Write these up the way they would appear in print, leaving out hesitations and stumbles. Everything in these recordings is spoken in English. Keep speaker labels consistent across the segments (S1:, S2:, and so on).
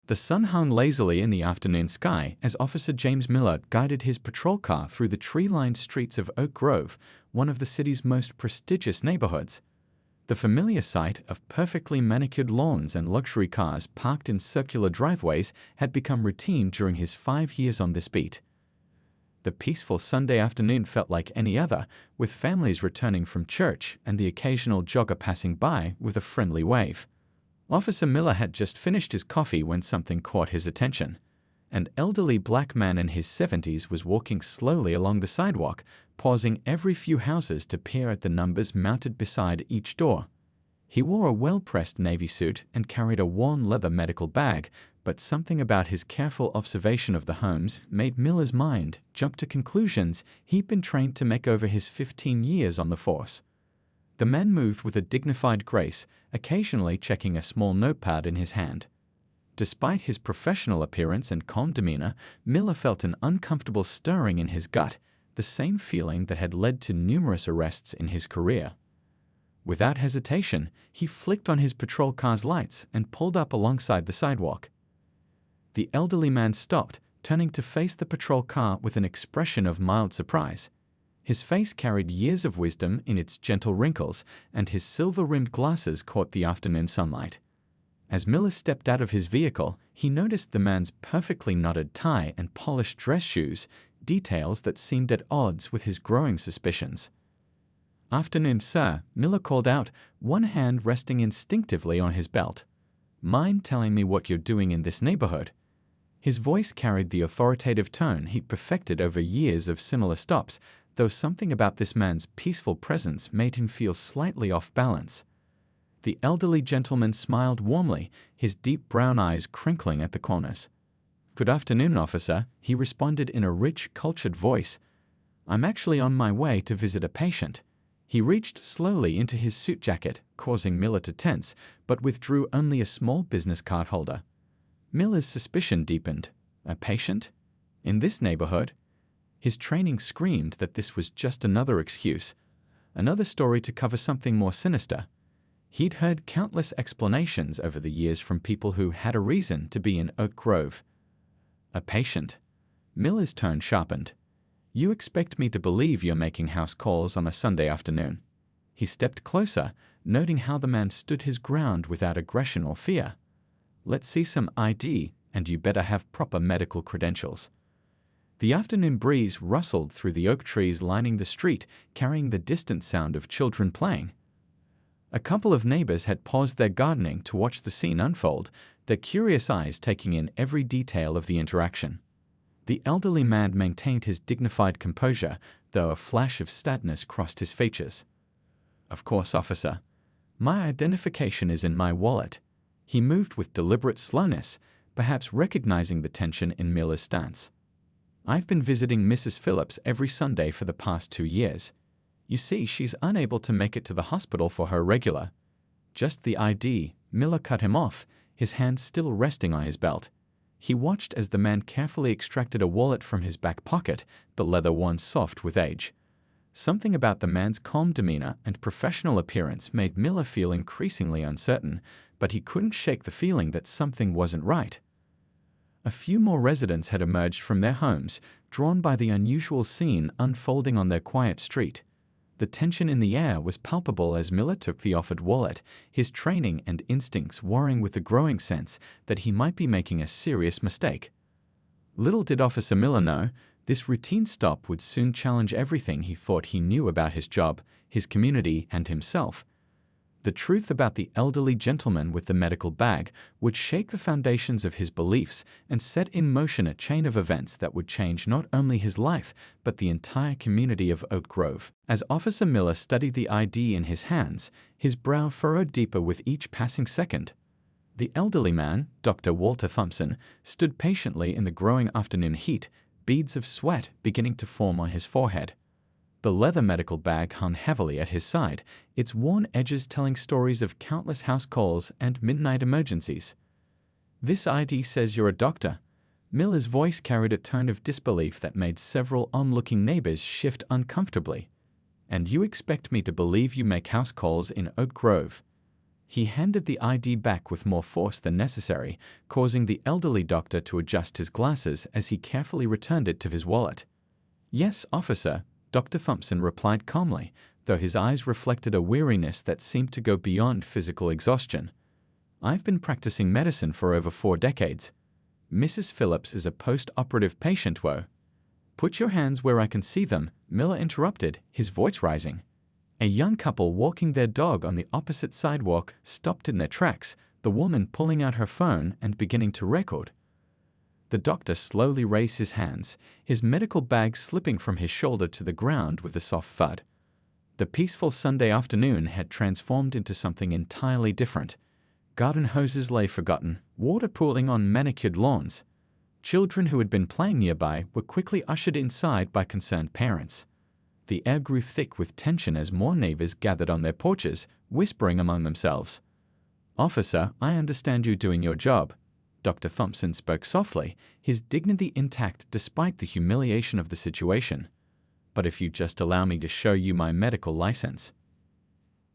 S1: The sun hung lazily in the afternoon sky as Officer James Miller guided his patrol car through the tree-lined streets of Oak Grove, one of the city's most prestigious neighborhoods. The familiar sight of perfectly manicured lawns and luxury cars parked in circular driveways had become routine during his 5 years on this beat. The peaceful Sunday afternoon felt like any other, with families returning from church and the occasional jogger passing by with a friendly wave. Officer Miller had just finished his coffee when something caught his attention. An elderly black man in his 70s was walking slowly along the sidewalk, pausing every few houses to peer at the numbers mounted beside each door. He wore a well-pressed navy suit and carried a worn leather medical bag, but something about his careful observation of the homes made Miller's mind jump to conclusions he'd been trained to make over his 15 years on the force. The man moved with a dignified grace, occasionally checking a small notepad in his hand. Despite his professional appearance and calm demeanor, Miller felt an uncomfortable stirring in his gut, the same feeling that had led to numerous arrests in his career. Without hesitation, he flicked on his patrol car's lights and pulled up alongside the sidewalk. The elderly man stopped, turning to face the patrol car with an expression of mild surprise. His face carried years of wisdom in its gentle wrinkles, and his silver-rimmed glasses caught the afternoon sunlight. As Miller stepped out of his vehicle, he noticed the man's perfectly knotted tie and polished dress shoes, details that seemed at odds with his growing suspicions. "Afternoon, sir," Miller called out, one hand resting instinctively on his belt. "Mind telling me what you're doing in this neighborhood?" His voice carried the authoritative tone he'd perfected over years of similar stops, though something about this man's peaceful presence made him feel slightly off balance. The elderly gentleman smiled warmly, his deep brown eyes crinkling at the corners. "Good afternoon, officer," he responded in a rich, cultured voice. "I'm actually on my way to visit a patient." He reached slowly into his suit jacket, causing Miller to tense, but withdrew only a small business card holder. Miller's suspicion deepened. A patient? In this neighborhood? His training screamed that this was just another excuse, another story to cover something more sinister. He'd heard countless explanations over the years from people who had a reason to be in Oak Grove. A patient? Miller's tone sharpened. "You expect me to believe you're making house calls on a Sunday afternoon?" He stepped closer, noting how the man stood his ground without aggression or fear. "Let's see some ID, and you better have proper medical credentials." The afternoon breeze rustled through the oak trees lining the street, carrying the distant sound of children playing. A couple of neighbors had paused their gardening to watch the scene unfold, their curious eyes taking in every detail of the interaction. The elderly man maintained his dignified composure, though a flash of sadness crossed his features. "Of course, officer. My identification is in my wallet." He moved with deliberate slowness, perhaps recognizing the tension in Miller's stance. "I've been visiting Mrs. Phillips every Sunday for the past 2 years. You see, she's unable to make it to the hospital for her regular." "Just the ID," Miller cut him off, his hand still resting on his belt. He watched as the man carefully extracted a wallet from his back pocket, the leather worn soft with age. Something about the man's calm demeanor and professional appearance made Miller feel increasingly uncertain, but he couldn't shake the feeling that something wasn't right. A few more residents had emerged from their homes, drawn by the unusual scene unfolding on their quiet street. The tension in the air was palpable as Miller took the offered wallet, his training and instincts warring with the growing sense that he might be making a serious mistake. Little did Officer Miller know, this routine stop would soon challenge everything he thought he knew about his job, his community, and himself. The truth about the elderly gentleman with the medical bag would shake the foundations of his beliefs and set in motion a chain of events that would change not only his life, but the entire community of Oak Grove. As Officer Miller studied the ID in his hands, his brow furrowed deeper with each passing second. The elderly man, Dr. Walter Thompson, stood patiently in the growing afternoon heat, beads of sweat beginning to form on his forehead. The leather medical bag hung heavily at his side, its worn edges telling stories of countless house calls and midnight emergencies. "This ID says you're a doctor." Miller's voice carried a tone of disbelief that made several onlooking neighbors shift uncomfortably. "And you expect me to believe you make house calls in Oak Grove?" He handed the ID back with more force than necessary, causing the elderly doctor to adjust his glasses as he carefully returned it to his wallet. "Yes, officer," Dr. Thompson replied calmly, though his eyes reflected a weariness that seemed to go beyond physical exhaustion. "I've been practicing medicine for over 4 decades. Mrs. Phillips is a post-operative patient, Woe." "Put your hands where I can see them," Miller interrupted, his voice rising. A young couple walking their dog on the opposite sidewalk stopped in their tracks, the woman pulling out her phone and beginning to record. The doctor slowly raised his hands, his medical bag slipping from his shoulder to the ground with a soft thud. The peaceful Sunday afternoon had transformed into something entirely different. Garden hoses lay forgotten, water pooling on manicured lawns. Children who had been playing nearby were quickly ushered inside by concerned parents. The air grew thick with tension as more neighbors gathered on their porches, whispering among themselves. "Officer, I understand you doing your job." Dr. Thompson spoke softly, his dignity intact despite the humiliation of the situation. "But if you just allow me to show you my medical license."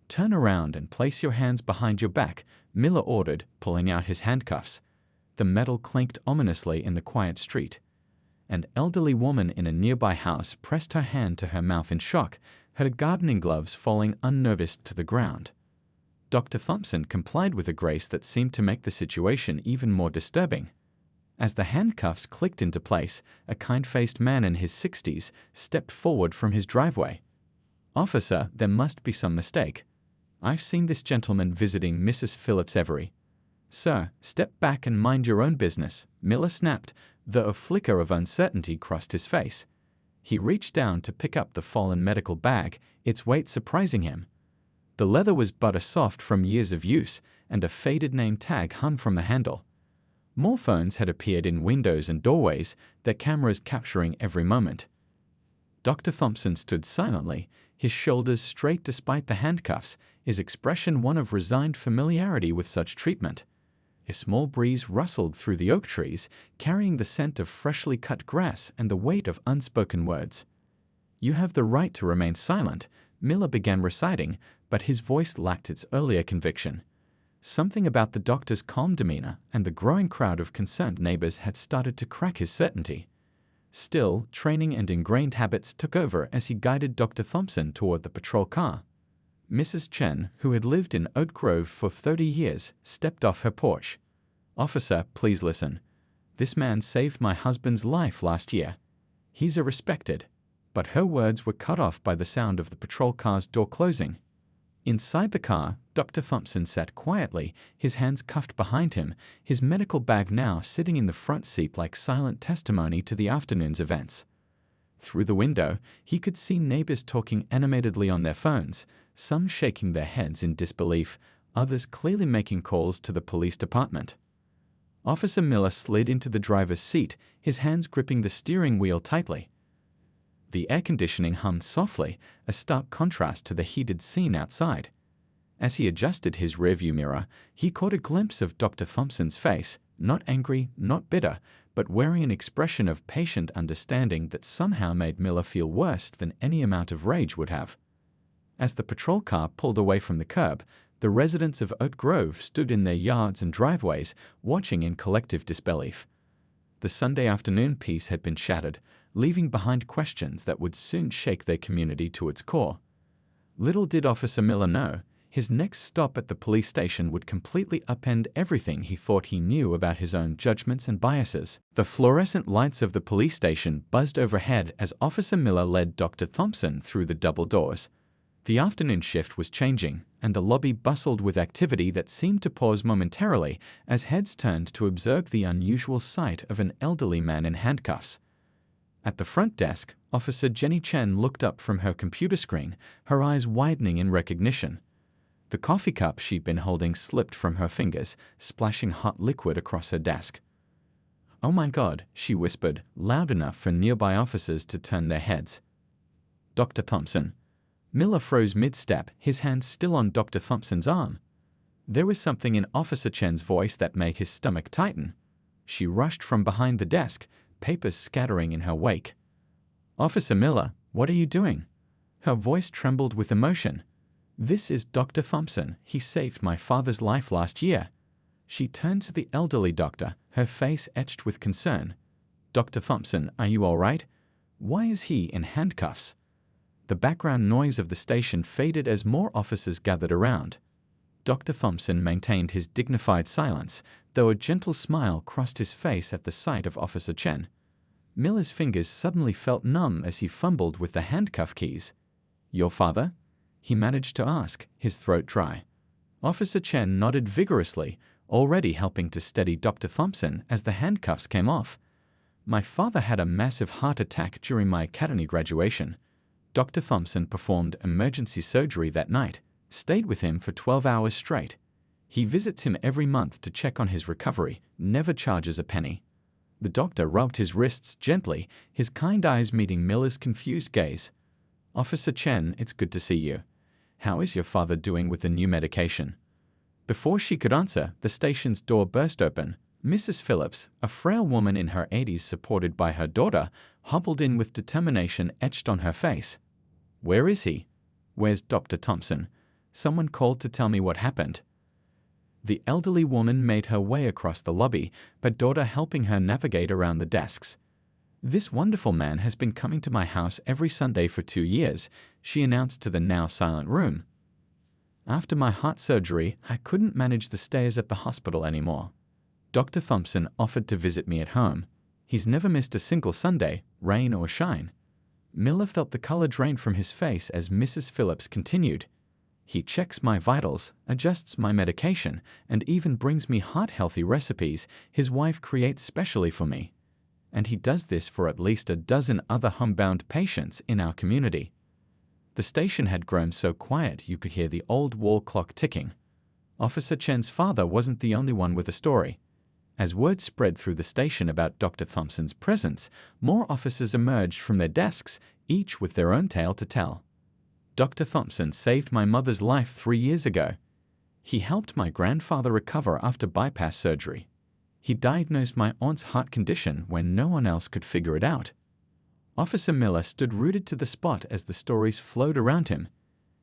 S1: "Turn around and place your hands behind your back," Miller ordered, pulling out his handcuffs. The metal clinked ominously in the quiet street. An elderly woman in a nearby house pressed her hand to her mouth in shock, her gardening gloves falling unnoticed to the ground. Dr. Thompson complied with a grace that seemed to make the situation even more disturbing. As the handcuffs clicked into place, a kind-faced man in his 60s stepped forward from his driveway. "Officer, there must be some mistake. I've seen this gentleman visiting Mrs. Phillips Every." "Sir, step back and mind your own business," Miller snapped, though a flicker of uncertainty crossed his face. He reached down to pick up the fallen medical bag, its weight surprising him. The leather was butter-soft from years of use, and a faded name tag hung from the handle. More phones had appeared in windows and doorways, their cameras capturing every moment. Dr. Thompson stood silently, his shoulders straight despite the handcuffs, his expression one of resigned familiarity with such treatment. A small breeze rustled through the oak trees, carrying the scent of freshly cut grass and the weight of unspoken words. "You have the right to remain silent," Miller began reciting, but his voice lacked its earlier conviction. Something about the doctor's calm demeanor and the growing crowd of concerned neighbors had started to crack his certainty. Still, training and ingrained habits took over as he guided Dr. Thompson toward the patrol car. Mrs. Chen, who had lived in Oak Grove for 30 years, stepped off her porch. "Officer, please listen. This man saved my husband's life last year. He's a respected..." But her words were cut off by the sound of the patrol car's door closing. Inside the car, Dr. Thompson sat quietly, his hands cuffed behind him, his medical bag now sitting in the front seat like silent testimony to the afternoon's events. Through the window, he could see neighbors talking animatedly on their phones, some shaking their heads in disbelief, others clearly making calls to the police department. Officer Miller slid into the driver's seat, his hands gripping the steering wheel tightly. The air conditioning hummed softly, a stark contrast to the heated scene outside. As he adjusted his rearview mirror, he caught a glimpse of Dr. Thompson's face, not angry, not bitter, but wearing an expression of patient understanding that somehow made Miller feel worse than any amount of rage would have. As the patrol car pulled away from the curb, the residents of Oak Grove stood in their yards and driveways, watching in collective disbelief. The Sunday afternoon peace had been shattered, leaving behind questions that would soon shake their community to its core. Little did Officer Miller know, his next stop at the police station would completely upend everything he thought he knew about his own judgments and biases. The fluorescent lights of the police station buzzed overhead as Officer Miller led Dr. Thompson through the double doors. The afternoon shift was changing, and the lobby bustled with activity that seemed to pause momentarily as heads turned to observe the unusual sight of an elderly man in handcuffs. At the front desk, Officer Jenny Chen looked up from her computer screen, her eyes widening in recognition. The coffee cup she'd been holding slipped from her fingers, splashing hot liquid across her desk. "Oh my God," she whispered, loud enough for nearby officers to turn their heads. "Dr. Thompson." Miller froze mid-step, his hand still on Dr. Thompson's arm. There was something in Officer Chen's voice that made his stomach tighten. She rushed from behind the desk, papers scattering in her wake. "Officer Miller, what are you doing?" Her voice trembled with emotion. "This is Dr. Thompson. He saved my father's life last year." She turned to the elderly doctor, her face etched with concern. "Dr. Thompson, are you all right? Why is he in handcuffs?" The background noise of the station faded as more officers gathered around. Dr. Thompson maintained his dignified silence, though a gentle smile crossed his face at the sight of Officer Chen. Miller's fingers suddenly felt numb as he fumbled with the handcuff keys. "Your father?" he managed to ask, his throat dry. Officer Chen nodded vigorously, already helping to steady Dr. Thompson as the handcuffs came off. "My father had a massive heart attack during my academy graduation. Dr. Thompson performed emergency surgery that night, stayed with him for 12 hours straight. He visits him every month to check on his recovery, never charges a penny." The doctor rubbed his wrists gently, his kind eyes meeting Miller's confused gaze. "Officer Chen, it's good to see you. How is your father doing with the new medication?" Before she could answer, the station's door burst open. Mrs. Phillips, a frail woman in her 80s supported by her daughter, hobbled in with determination etched on her face. "Where is he? Where's Dr. Thompson? Someone called to tell me what happened." The elderly woman made her way across the lobby, her daughter helping her navigate around the desks. "This wonderful man has been coming to my house every Sunday for 2 years," she announced to the now silent room. "After my heart surgery, I couldn't manage the stays at the hospital anymore. Dr. Thompson offered to visit me at home. He's never missed a single Sunday, rain or shine." Miller felt the color drain from his face as Mrs. Phillips continued. "He checks my vitals, adjusts my medication, and even brings me heart-healthy recipes his wife creates specially for me. And he does this for at least a dozen other homebound patients in our community." The station had grown so quiet you could hear the old wall clock ticking. Officer Chen's father wasn't the only one with a story. As word spread through the station about Dr. Thompson's presence, more officers emerged from their desks, each with their own tale to tell. "Dr. Thompson saved my mother's life 3 years ago. He helped my grandfather recover after bypass surgery. He diagnosed my aunt's heart condition when no one else could figure it out." Officer Miller stood rooted to the spot as the stories flowed around him.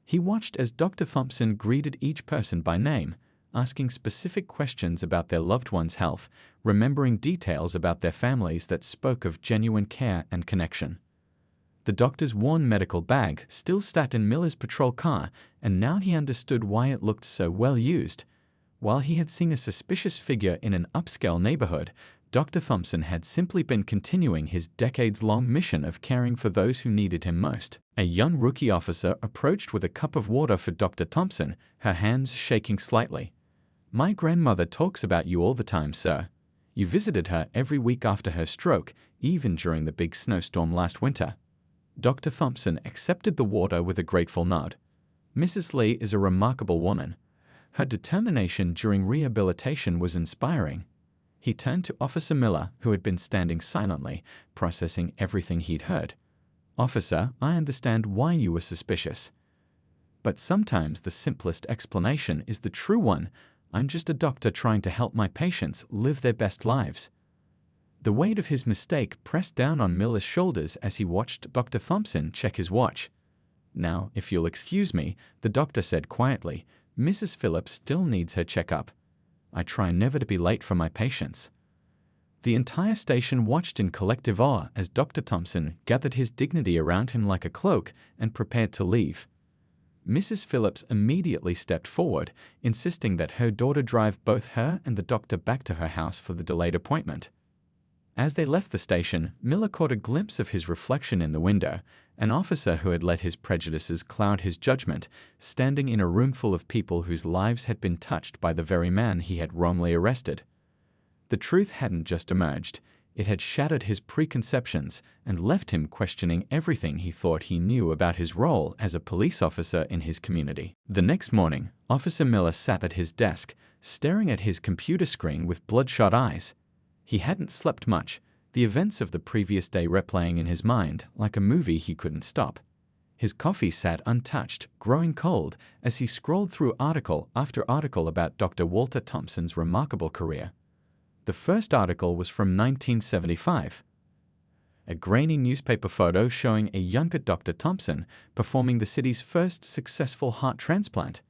S1: He watched as Dr. Thompson greeted each person by name, asking specific questions about their loved one's health, remembering details about their families that spoke of genuine care and connection. The doctor's worn medical bag still sat in Miller's patrol car, and now he understood why it looked so well used. While he had seen a suspicious figure in an upscale neighborhood, Dr. Thompson had simply been continuing his decades-long mission of caring for those who needed him most. A young rookie officer approached with a cup of water for Dr. Thompson, her hands shaking slightly. "My grandmother talks about you all the time, sir. You visited her every week after her stroke, even during the big snowstorm last winter." Dr. Thompson accepted the water with a grateful nod. "Mrs. Lee is a remarkable woman. Her determination during rehabilitation was inspiring." He turned to Officer Miller, who had been standing silently, processing everything he'd heard. "Officer, I understand why you were suspicious. But sometimes the simplest explanation is the true one. I'm just a doctor trying to help my patients live their best lives." The weight of his mistake pressed down on Miller's shoulders as he watched Dr. Thompson check his watch. "Now, if you'll excuse me," the doctor said quietly, "Mrs. Phillips still needs her checkup. I try never to be late for my patients." The entire station watched in collective awe as Dr. Thompson gathered his dignity around him like a cloak and prepared to leave. Mrs. Phillips immediately stepped forward, insisting that her daughter drive both her and the doctor back to her house for the delayed appointment. As they left the station, Miller caught a glimpse of his reflection in the window, an officer who had let his prejudices cloud his judgment, standing in a room full of people whose lives had been touched by the very man he had wrongly arrested. The truth hadn't just emerged. It had shattered his preconceptions and left him questioning everything he thought he knew about his role as a police officer in his community. The next morning, Officer Miller sat at his desk, staring at his computer screen with bloodshot eyes. He hadn't slept much, the events of the previous day replaying in his mind like a movie he couldn't stop. His coffee sat untouched, growing cold, as he scrolled through article after article about Dr. Walter Thompson's remarkable career. The first article was from 1975. a grainy newspaper photo showing a younger Dr. Thompson performing the city's first successful heart transplant.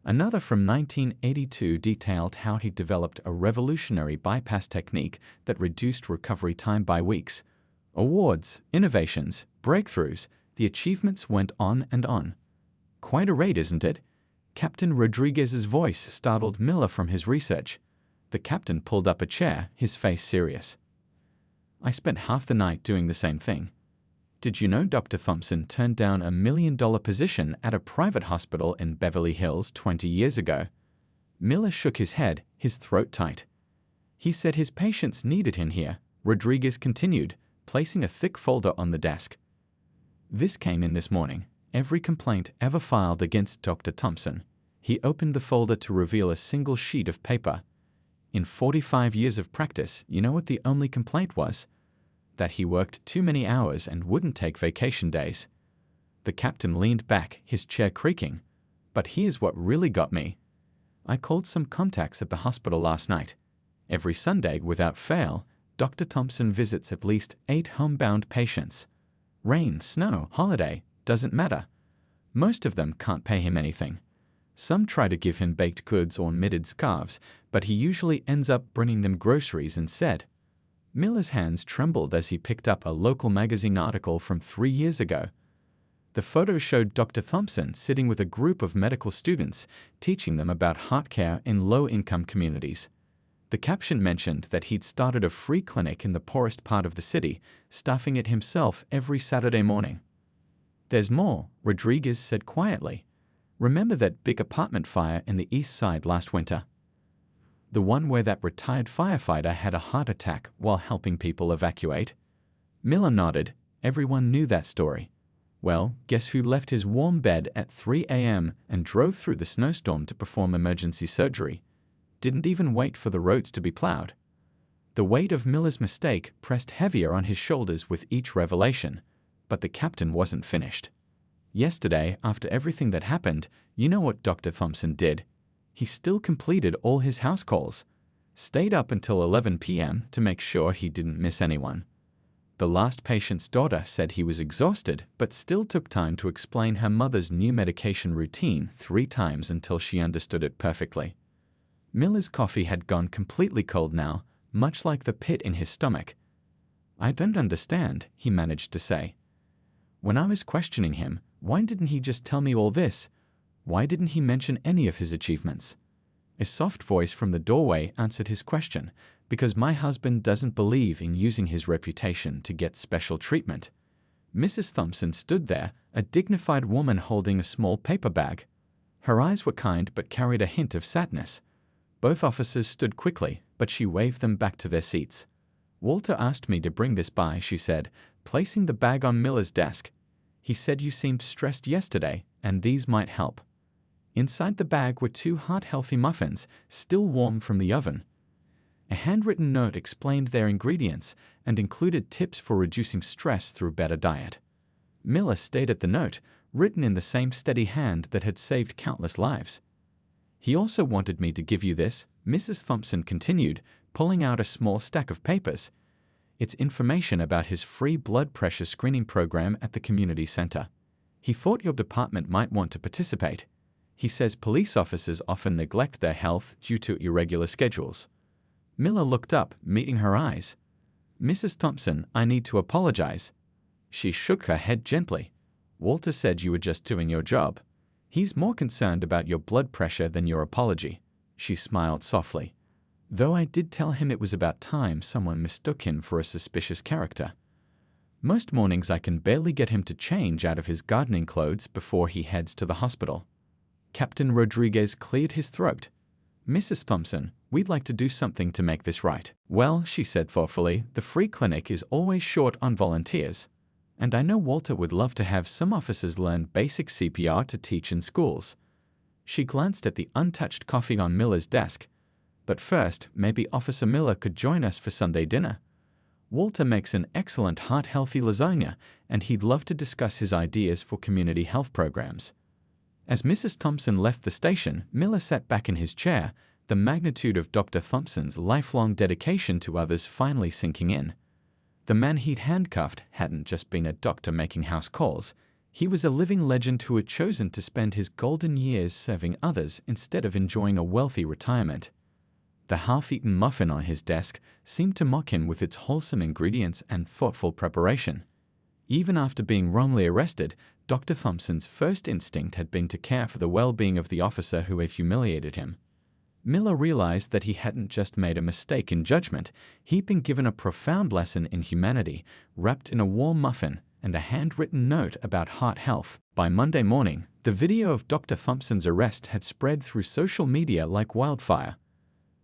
S1: Another from 1982 detailed how he developed a revolutionary bypass technique that reduced recovery time by weeks. Awards, innovations, breakthroughs, the achievements went on and on. Quite a raid, isn't it? Captain Rodriguez's voice startled Miller from his research. The captain pulled up a chair, his face serious. I spent half the night doing the same thing. Did you know Dr. Thompson turned down a $1 million position at a private hospital in Beverly Hills 20 years ago? Miller shook his head, his throat tight. He said his patients needed him here, Rodriguez continued, placing a thick folder on the desk. This came in this morning. Every complaint ever filed against Dr. Thompson. He opened the folder to reveal a single sheet of paper. In 45 years of practice, you know what the only complaint was? That he worked too many hours and wouldn't take vacation days. The captain leaned back, his chair creaking. But here's what really got me. I called some contacts at the hospital last night. Every Sunday, without fail, Dr. Thompson visits at least 8 homebound patients. Rain, snow, holiday, doesn't matter. Most of them can't pay him anything. Some try to give him baked goods or knitted scarves, but he usually ends up bringing them groceries instead. Miller's hands trembled as he picked up a local magazine article from 3 years ago. The photo showed Dr. Thompson sitting with a group of medical students, teaching them about heart care in low-income communities. The caption mentioned that he'd started a free clinic in the poorest part of the city, staffing it himself every Saturday morning. There's more, Rodriguez said quietly. Remember that big apartment fire in the east side last winter? The one where that retired firefighter had a heart attack while helping people evacuate? Miller nodded. Everyone knew that story. Well, guess who left his warm bed at 3 a.m. and drove through the snowstorm to perform emergency surgery? Didn't even wait for the roads to be plowed. The weight of Miller's mistake pressed heavier on his shoulders with each revelation, but the captain wasn't finished. Yesterday, after everything that happened, you know what Dr. Thompson did? He still completed all his house calls, stayed up until 11 p.m. to make sure he didn't miss anyone. The last patient's daughter said he was exhausted, but still took time to explain her mother's new medication routine 3 times until she understood it perfectly. Miller's coffee had gone completely cold now, much like the pit in his stomach. I don't understand, he managed to say. When I was questioning him, why didn't he just tell me all this? Why didn't he mention any of his achievements? A soft voice from the doorway answered his question, because my husband doesn't believe in using his reputation to get special treatment. Mrs. Thompson stood there, a dignified woman holding a small paper bag. Her eyes were kind but carried a hint of sadness. Both officers stood quickly, but she waved them back to their seats. Walter asked me to bring this by, she said, placing the bag on Miller's desk. He said you seemed stressed yesterday, and these might help. Inside the bag were 2 heart-healthy muffins, still warm from the oven. A handwritten note explained their ingredients and included tips for reducing stress through better diet. Miller stared at the note, written in the same steady hand that had saved countless lives. He also wanted me to give you this, Mrs. Thompson continued, pulling out a small stack of papers. It's information about his free blood pressure screening program at the community center. He thought your department might want to participate. He says police officers often neglect their health due to irregular schedules. Miller looked up, meeting her eyes. Mrs. Thompson, I need to apologize. She shook her head gently. Walter said you were just doing your job. He's more concerned about your blood pressure than your apology. She smiled softly. Though I did tell him it was about time someone mistook him for a suspicious character. Most mornings I can barely get him to change out of his gardening clothes before he heads to the hospital. Captain Rodriguez cleared his throat. Mrs. Thompson, we'd like to do something to make this right. Well, she said thoughtfully, the free clinic is always short on volunteers. And I know Walter would love to have some officers learn basic CPR to teach in schools. She glanced at the untouched coffee on Miller's desk. But first, maybe Officer Miller could join us for Sunday dinner. Walter makes an excellent heart-healthy lasagna, and he'd love to discuss his ideas for community health programs. As Mrs. Thompson left the station, Miller sat back in his chair, the magnitude of Dr. Thompson's lifelong dedication to others finally sinking in. The man he'd handcuffed hadn't just been a doctor making house calls. He was a living legend who had chosen to spend his golden years serving others instead of enjoying a wealthy retirement. The half-eaten muffin on his desk seemed to mock him with its wholesome ingredients and thoughtful preparation. Even after being wrongly arrested, Dr. Thompson's first instinct had been to care for the well-being of the officer who had humiliated him. Miller realized that he hadn't just made a mistake in judgment, he'd been given a profound lesson in humanity, wrapped in a warm muffin and a handwritten note about heart health. By Monday morning, the video of Dr. Thompson's arrest had spread through social media like wildfire.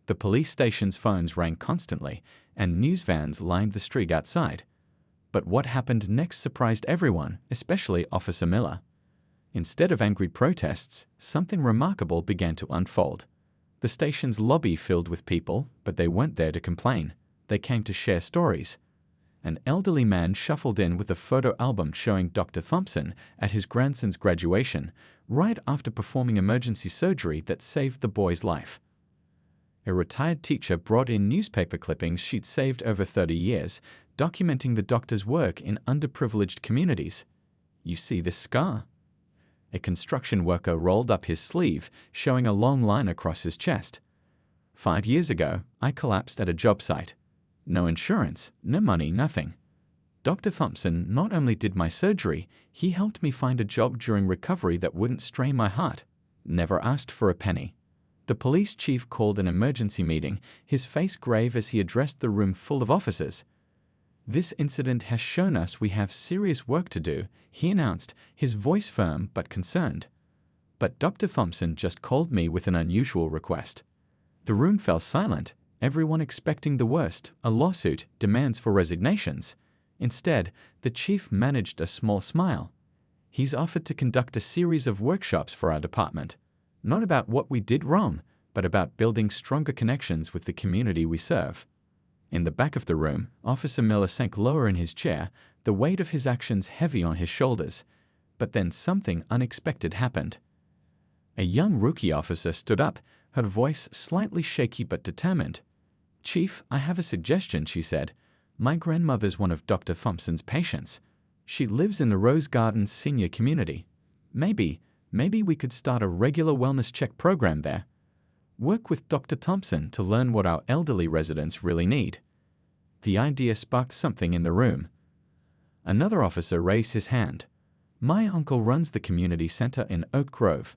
S1: The police station's phones rang constantly, and news vans lined the street outside. But what happened next surprised everyone, especially Officer Miller. Instead of angry protests, something remarkable began to unfold. The station's lobby filled with people, but they weren't there to complain. They came to share stories. An elderly man shuffled in with a photo album showing Dr. Thompson at his grandson's graduation, right after performing emergency surgery that saved the boy's life. A retired teacher brought in newspaper clippings she'd saved over 30 years, documenting the doctor's work in underprivileged communities. "You see this scar?" A construction worker rolled up his sleeve, showing a long line across his chest. "5 years ago, I collapsed at a job site. No insurance, no money, nothing. Dr. Thompson not only did my surgery, he helped me find a job during recovery that wouldn't strain my heart. Never asked for a penny." The police chief called an emergency meeting, his face grave as he addressed the room full of officers. "This incident has shown us we have serious work to do," he announced, his voice firm but concerned. "But Dr. Thompson just called me with an unusual request." The room fell silent, everyone expecting the worst, a lawsuit, demands for resignations. Instead, the chief managed a small smile. "He's offered to conduct a series of workshops for our department. Not about what we did wrong, but about building stronger connections with the community we serve." In the back of the room, Officer Miller sank lower in his chair, the weight of his actions heavy on his shoulders. But then something unexpected happened. A young rookie officer stood up, her voice slightly shaky but determined. "Chief, I have a suggestion," she said. "My grandmother's one of Dr. Thompson's patients. She lives in the Rose Gardens senior community. Maybe we could start a regular wellness check program there. Work with Dr. Thompson to learn what our elderly residents really need." The idea sparked something in the room. Another officer raised his hand. "My uncle runs the community center in Oak Grove.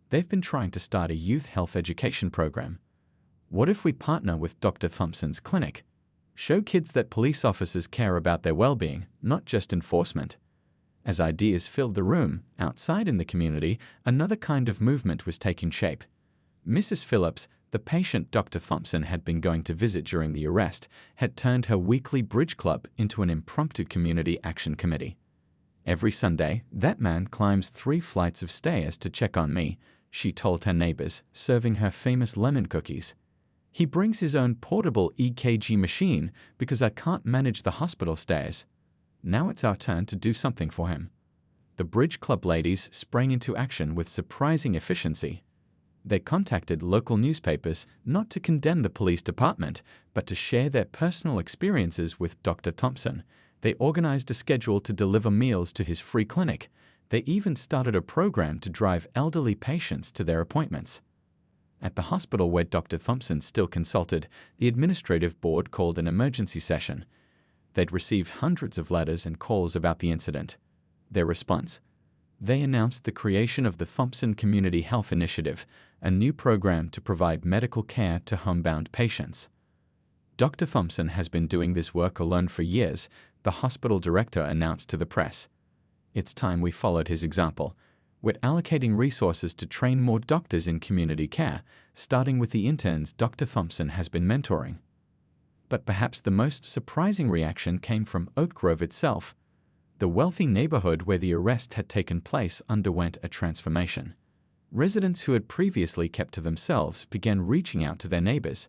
S1: They've been trying to start a youth health education program. What if we partner with Dr. Thompson's clinic? Show kids that police officers care about their well-being, not just enforcement." As ideas filled the room, outside in the community, another kind of movement was taking shape. Mrs. Phillips, the patient Dr. Thompson had been going to visit during the arrest, had turned her weekly bridge club into an impromptu community action committee. "Every Sunday, that man climbs 3 flights of stairs to check on me," she told her neighbors, serving her famous lemon cookies. "He brings his own portable EKG machine because I can't manage the hospital stairs. Now it's our turn to do something for him." The Bridge Club ladies sprang into action with surprising efficiency. They contacted local newspapers not to condemn the police department, but to share their personal experiences with Dr. Thompson. They organized a schedule to deliver meals to his free clinic. They even started a program to drive elderly patients to their appointments. At the hospital where Dr. Thompson still consulted, the administrative board called an emergency session. They'd received hundreds of letters and calls about the incident. Their response? They announced the creation of the Thompson Community Health Initiative, a new program to provide medical care to homebound patients. "Dr. Thompson has been doing this work alone for years," the hospital director announced to the press. "It's time we followed his example. We're allocating resources to train more doctors in community care, starting with the interns Dr. Thompson has been mentoring." But perhaps the most surprising reaction came from Oak Grove itself. The wealthy neighborhood where the arrest had taken place underwent a transformation. Residents who had previously kept to themselves began reaching out to their neighbors.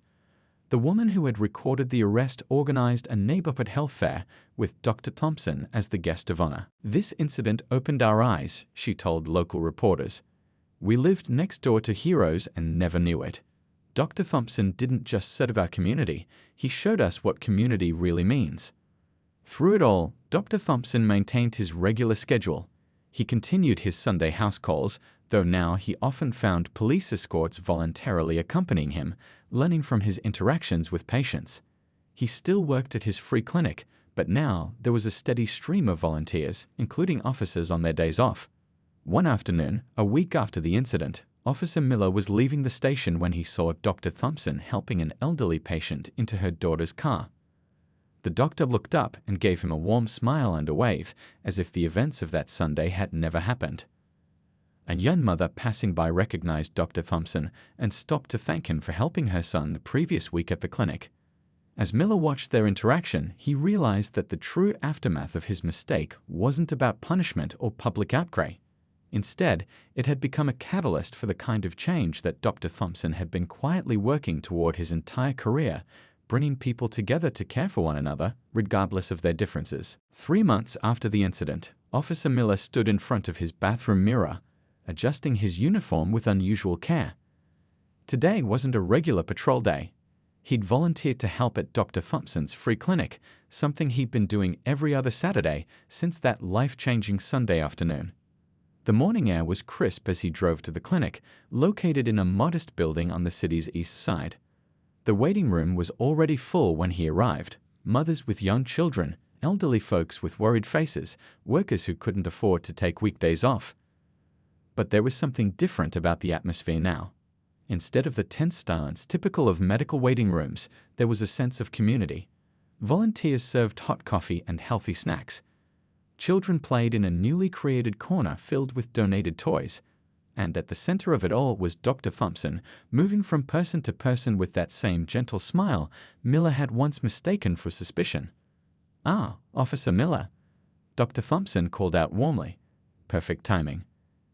S1: The woman who had recorded the arrest organized a neighborhood health fair with Dr. Thompson as the guest of honor. "This incident opened our eyes," she told local reporters. "We lived next door to heroes and never knew it. Dr. Thompson didn't just serve our community, he showed us what community really means." Through it all, Dr. Thompson maintained his regular schedule. He continued his Sunday house calls, though now he often found police escorts voluntarily accompanying him, learning from his interactions with patients. He still worked at his free clinic, but now there was a steady stream of volunteers, including officers on their days off. One afternoon, a week after the incident, Officer Miller was leaving the station when he saw Dr. Thompson helping an elderly patient into her daughter's car. The doctor looked up and gave him a warm smile and a wave, as if the events of that Sunday had never happened. A young mother passing by recognized Dr. Thompson and stopped to thank him for helping her son the previous week at the clinic. As Miller watched their interaction, he realized that the true aftermath of his mistake wasn't about punishment or public outcry. Instead, it had become a catalyst for the kind of change that Dr. Thompson had been quietly working toward his entire career, bringing people together to care for one another, regardless of their differences. 3 months after the incident, Officer Miller stood in front of his bathroom mirror, adjusting his uniform with unusual care. Today wasn't a regular patrol day. He'd volunteered to help at Dr. Thompson's free clinic, something he'd been doing every other Saturday since that life-changing Sunday afternoon. The morning air was crisp as he drove to the clinic, located in a modest building on the city's east side. The waiting room was already full when he arrived. Mothers with young children, elderly folks with worried faces, workers who couldn't afford to take weekdays off. But there was something different about the atmosphere now. Instead of the tense silence typical of medical waiting rooms, there was a sense of community. Volunteers served hot coffee and healthy snacks. Children played in a newly created corner filled with donated toys. And at the center of it all was Dr. Thompson, moving from person to person with that same gentle smile Miller had once mistaken for suspicion. "Ah, Officer Miller," Dr. Thompson called out warmly. "Perfect timing.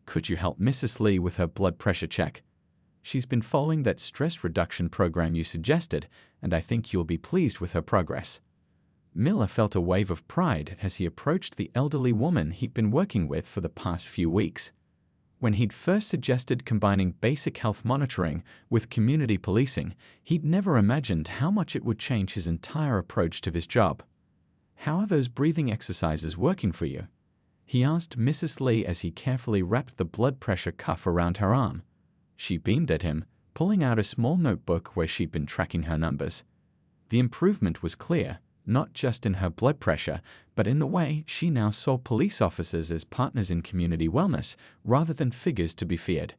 S1: Could you help Mrs. Lee with her blood pressure check? She's been following that stress reduction program you suggested, and I think you'll be pleased with her progress." Miller felt a wave of pride as he approached the elderly woman he'd been working with for the past few weeks. When he'd first suggested combining basic health monitoring with community policing, he'd never imagined how much it would change his entire approach to his job. "How are those breathing exercises working for you?" he asked Mrs. Lee as he carefully wrapped the blood pressure cuff around her arm. She beamed at him, pulling out a small notebook where she'd been tracking her numbers. The improvement was clear, not just in her blood pressure, but in the way she now saw police officers as partners in community wellness rather than figures to be feared.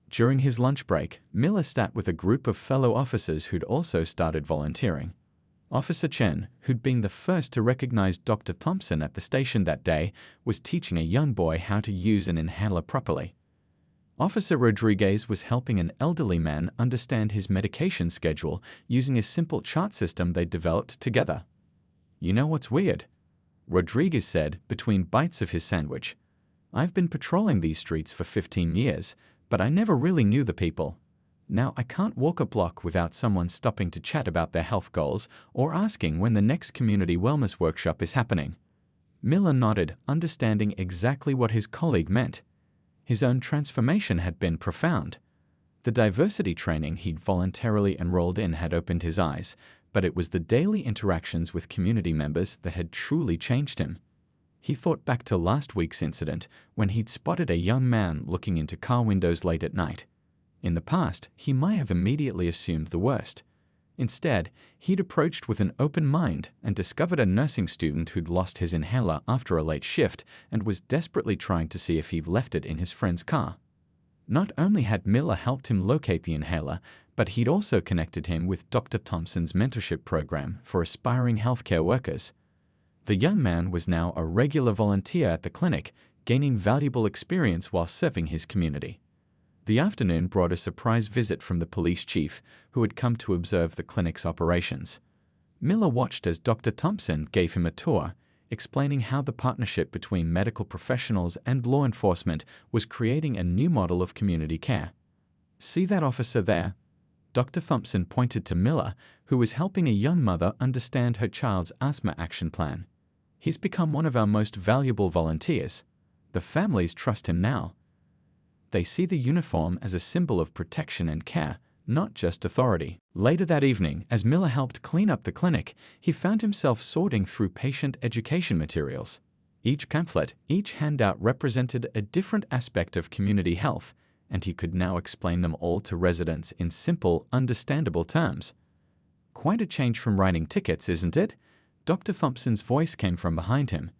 S1: During his lunch break, Miller sat with a group of fellow officers who'd also started volunteering. Officer Chen, who'd been the first to recognize Dr. Thompson at the station that day, was teaching a young boy how to use an inhaler properly. Officer Rodriguez was helping an elderly man understand his medication schedule using a simple chart system they developed together. "You know what's weird?" Rodriguez said between bites of his sandwich. "I've been patrolling these streets for 15 years, but I never really knew the people. Now I can't walk a block without someone stopping to chat about their health goals or asking when the next community wellness workshop is happening." Miller nodded, understanding exactly what his colleague meant. His own transformation had been profound. The diversity training he'd voluntarily enrolled in had opened his eyes, but it was the daily interactions with community members that had truly changed him. He thought back to last week's incident when he'd spotted a young man looking into car windows late at night. In the past, he might have immediately assumed the worst. Instead, he'd approached with an open mind and discovered a nursing student who'd lost his inhaler after a late shift and was desperately trying to see if he'd left it in his friend's car. Not only had Miller helped him locate the inhaler, but he'd also connected him with Dr. Thompson's mentorship program for aspiring healthcare workers. The young man was now a regular volunteer at the clinic, gaining valuable experience while serving his community. The afternoon brought a surprise visit from the police chief, who had come to observe the clinic's operations. Miller watched as Dr. Thompson gave him a tour, explaining how the partnership between medical professionals and law enforcement was creating a new model of community care. "See that officer there?" Dr. Thompson pointed to Miller, who was helping a young mother understand her child's asthma action plan. "He's become one of our most valuable volunteers. The families trust him now. They see the uniform as a symbol of protection and care, not just authority. Later that evening, as Miller helped clean up the clinic, he found himself sorting through patient education materials. Each pamphlet, each handout represented a different aspect of community health, and he could now explain them all to residents in simple, understandable terms. "Quite a change from writing tickets, isn't it?" Dr. Thompson's voice came from behind him.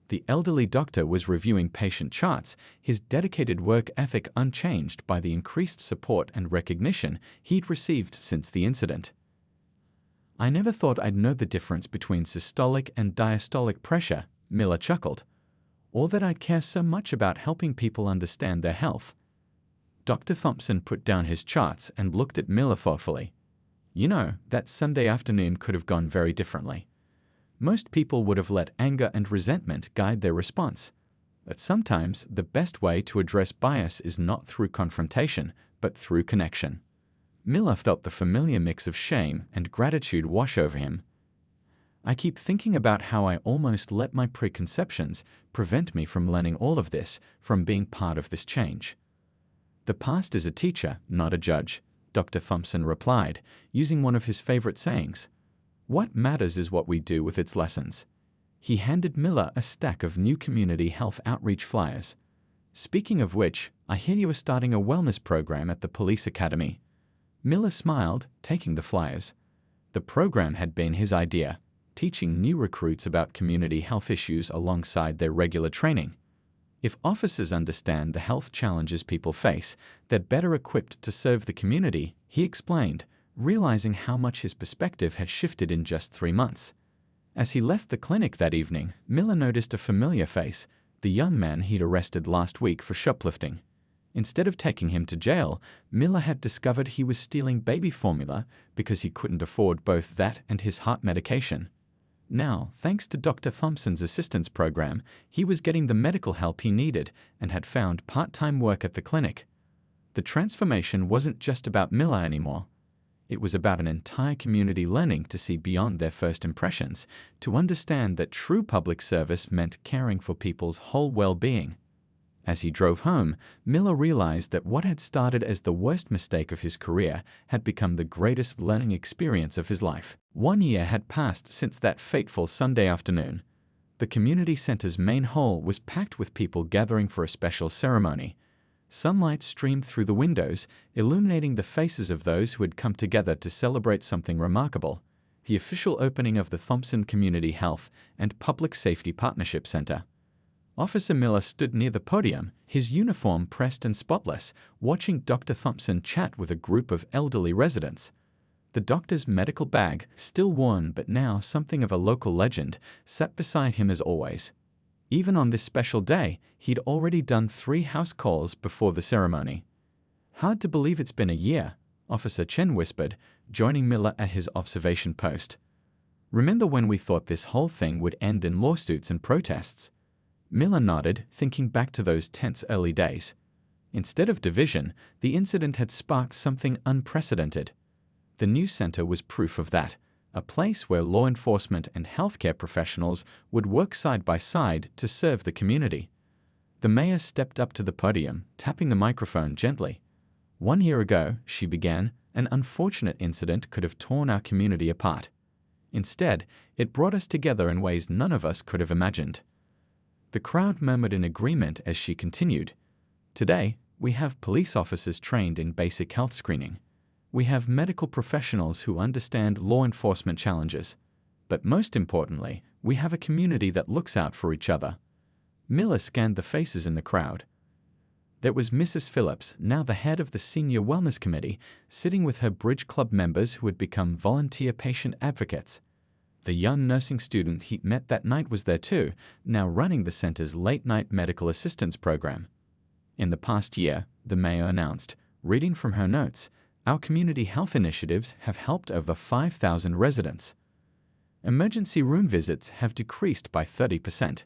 S1: The elderly doctor was reviewing patient charts, his dedicated work ethic unchanged by the increased support and recognition he'd received since the incident. "I never thought I'd know the difference between systolic and diastolic pressure," Miller chuckled, "or that I'd care so much about helping people understand their health." Dr. Thompson put down his charts and looked at Miller thoughtfully. "You know, that Sunday afternoon could have gone very differently. Most people would have let anger and resentment guide their response. But sometimes the best way to address bias is not through confrontation, but through connection." Miller felt the familiar mix of shame and gratitude wash over him. "I keep thinking about how I almost let my preconceptions prevent me from learning all of this, from being part of this change." "The past is a teacher, not a judge," Dr. Thompson replied, using one of his favorite sayings. "What matters is what we do with its lessons." He handed Miller a stack of new community health outreach flyers. "Speaking of which, I hear you are starting a wellness program at the police academy." Miller smiled, taking the flyers. The program had been his idea, teaching new recruits about community health issues alongside their regular training. If officers understand the health challenges people face, they're better equipped to serve the community, he explained, realizing how much his perspective had shifted in just 3 months. As he left the clinic that evening, Miller noticed a familiar face, the young man he'd arrested last week for shoplifting. Instead of taking him to jail, Miller had discovered he was stealing baby formula because he couldn't afford both that and his heart medication. Now, thanks to Dr. Thompson's assistance program, he was getting the medical help he needed and had found part-time work at the clinic. The transformation wasn't just about Miller anymore. It was about an entire community learning to see beyond their first impressions, to understand that true public service meant caring for people's whole well-being. As he drove home, Miller realized that what had started as the worst mistake of his career had become the greatest learning experience of his life. 1 year had passed since that fateful Sunday afternoon. The community center's main hall was packed with people gathering for a special ceremony. Sunlight streamed through the windows, illuminating the faces of those who had come together to celebrate something remarkable: the official opening of the Thompson Community Health and Public Safety Partnership Center. Officer Miller stood near the podium, his uniform pressed and spotless, watching Dr. Thompson chat with a group of elderly residents. The doctor's medical bag, still worn but now something of a local legend, sat beside him as always. Even on this special day, he'd already done 3 house calls before the ceremony. "Hard to believe it's been a year," Officer Chen whispered, joining Miller at his observation post. "Remember when we thought this whole thing would end in lawsuits and protests?" Miller nodded, thinking back to those tense early days. Instead of division, the incident had sparked something unprecedented. The new center was proof of that, a place where law enforcement and healthcare professionals would work side by side to serve the community. The mayor stepped up to the podium, tapping the microphone gently. "1 year ago," she began, "an unfortunate incident could have torn our community apart. Instead, it brought us together in ways none of us could have imagined." The crowd murmured in agreement as she continued. "Today, we have police officers trained in basic health screening. We have medical professionals who understand law enforcement challenges. But most importantly, we have a community that looks out for each other." Miller scanned the faces in the crowd. There was Mrs. Phillips, now the head of the Senior Wellness Committee, sitting with her Bridge Club members who had become volunteer patient advocates. The young nursing student he'd met that night was there too, now running the center's late-night medical assistance program. In the past year, the mayor announced, reading from her notes, "Our community health initiatives have helped over 5,000 residents. Emergency room visits have decreased by 30%.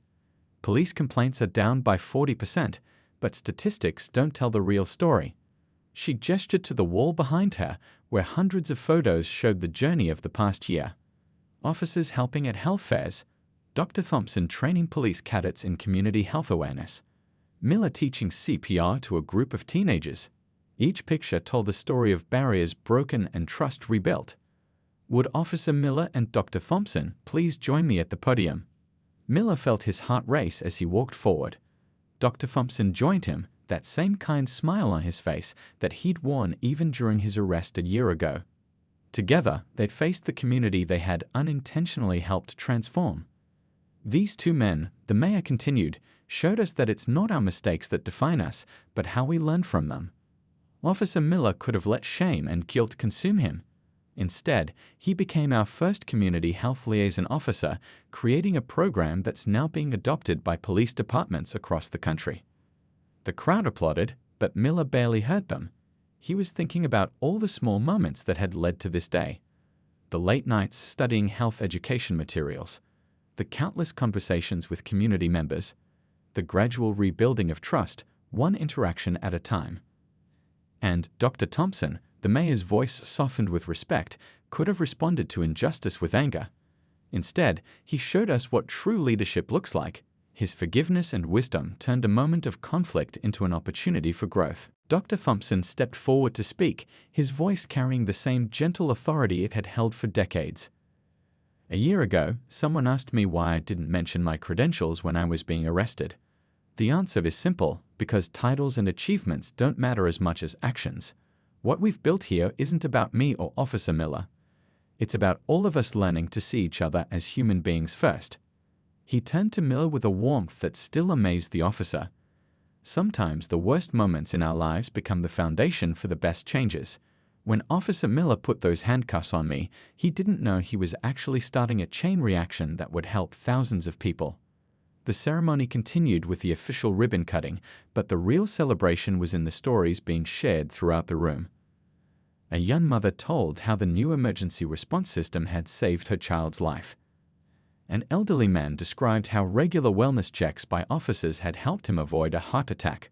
S1: Police complaints are down by 40%, but statistics don't tell the real story." She gestured to the wall behind her, where hundreds of photos showed the journey of the past year. Officers helping at health fairs, Dr. Thompson training police cadets in community health awareness, Miller teaching CPR to a group of teenagers, Each picture told the story of barriers broken and trust rebuilt. Would Officer Miller and Dr. Thompson please join me at the podium? Miller felt his heart race as he walked forward. Dr. Thompson joined him, that same kind smile on his face that he'd worn even during his arrest a year ago. Together, they'd faced the community they had unintentionally helped transform. These two men, the mayor continued, showed us that it's not our mistakes that define us, but how we learn from them. Officer Miller could have let shame and guilt consume him. Instead, he became our first community health liaison officer, creating a program that's now being adopted by police departments across the country. The crowd applauded, but Miller barely heard them. He was thinking about all the small moments that had led to this day. The late nights studying health education materials, the countless conversations with community members, the gradual rebuilding of trust, one interaction at a time. And Dr. Thompson, the mayor's voice softened with respect, could have responded to injustice with anger. Instead, he showed us what true leadership looks like. His forgiveness and wisdom turned a moment of conflict into an opportunity for growth. Dr. Thompson stepped forward to speak, his voice carrying the same gentle authority it had held for decades. A year ago, someone asked me why I didn't mention my credentials when I was being arrested. The answer is simple, because titles and achievements don't matter as much as actions. What we've built here isn't about me or Officer Miller. It's about all of us learning to see each other as human beings first. He turned to Miller with a warmth that still amazed the officer. Sometimes the worst moments in our lives become the foundation for the best changes. When Officer Miller put those handcuffs on me, he didn't know he was actually starting a chain reaction that would help thousands of people. The ceremony continued with the official ribbon cutting, but the real celebration was in the stories being shared throughout the room. A young mother told how the new emergency response system had saved her child's life. An elderly man described how regular wellness checks by officers had helped him avoid a heart attack.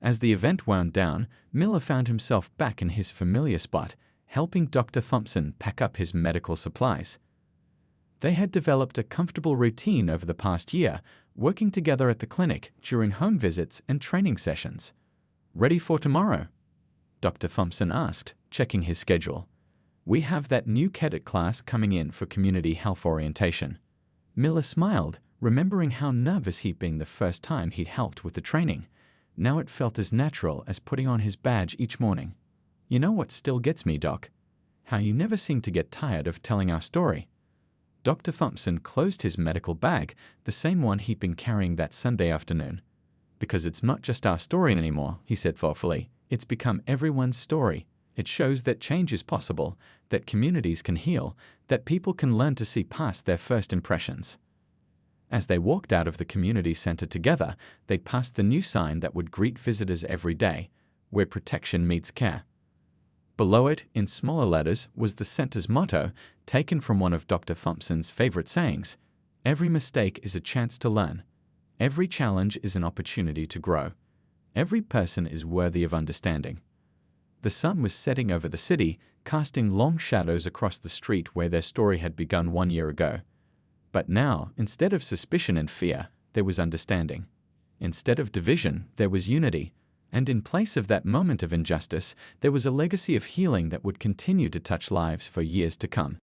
S1: As the event wound down, Miller found himself back in his familiar spot, helping Dr. Thompson pack up his medical supplies. They had developed a comfortable routine over the past year, working together at the clinic during home visits and training sessions. "Ready for tomorrow?" Dr. Thompson asked, checking his schedule. "We have that new cadet class coming in for community health orientation." Miller smiled, remembering how nervous he'd been the first time he'd helped with the training. Now it felt as natural as putting on his badge each morning. "You know what still gets me, Doc? How you never seem to get tired of telling our story." Dr. Thompson closed his medical bag, the same one he'd been carrying that Sunday afternoon. "Because it's not just our story anymore," he said thoughtfully. "It's become everyone's story. It shows that change is possible, that communities can heal, that people can learn to see past their first impressions." As they walked out of the community center together, they passed the new sign that would greet visitors every day, "Where protection meets care." Below it, in smaller letters, was the center's motto, taken from one of Dr. Thompson's favorite sayings: "Every mistake is a chance to learn. Every challenge is an opportunity to grow. Every person is worthy of understanding." The sun was setting over the city, casting long shadows across the street where their story had begun 1 year ago. But now, instead of suspicion and fear, there was understanding. Instead of division, there was unity. And in place of that moment of injustice, there was a legacy of healing that would continue to touch lives for years to come.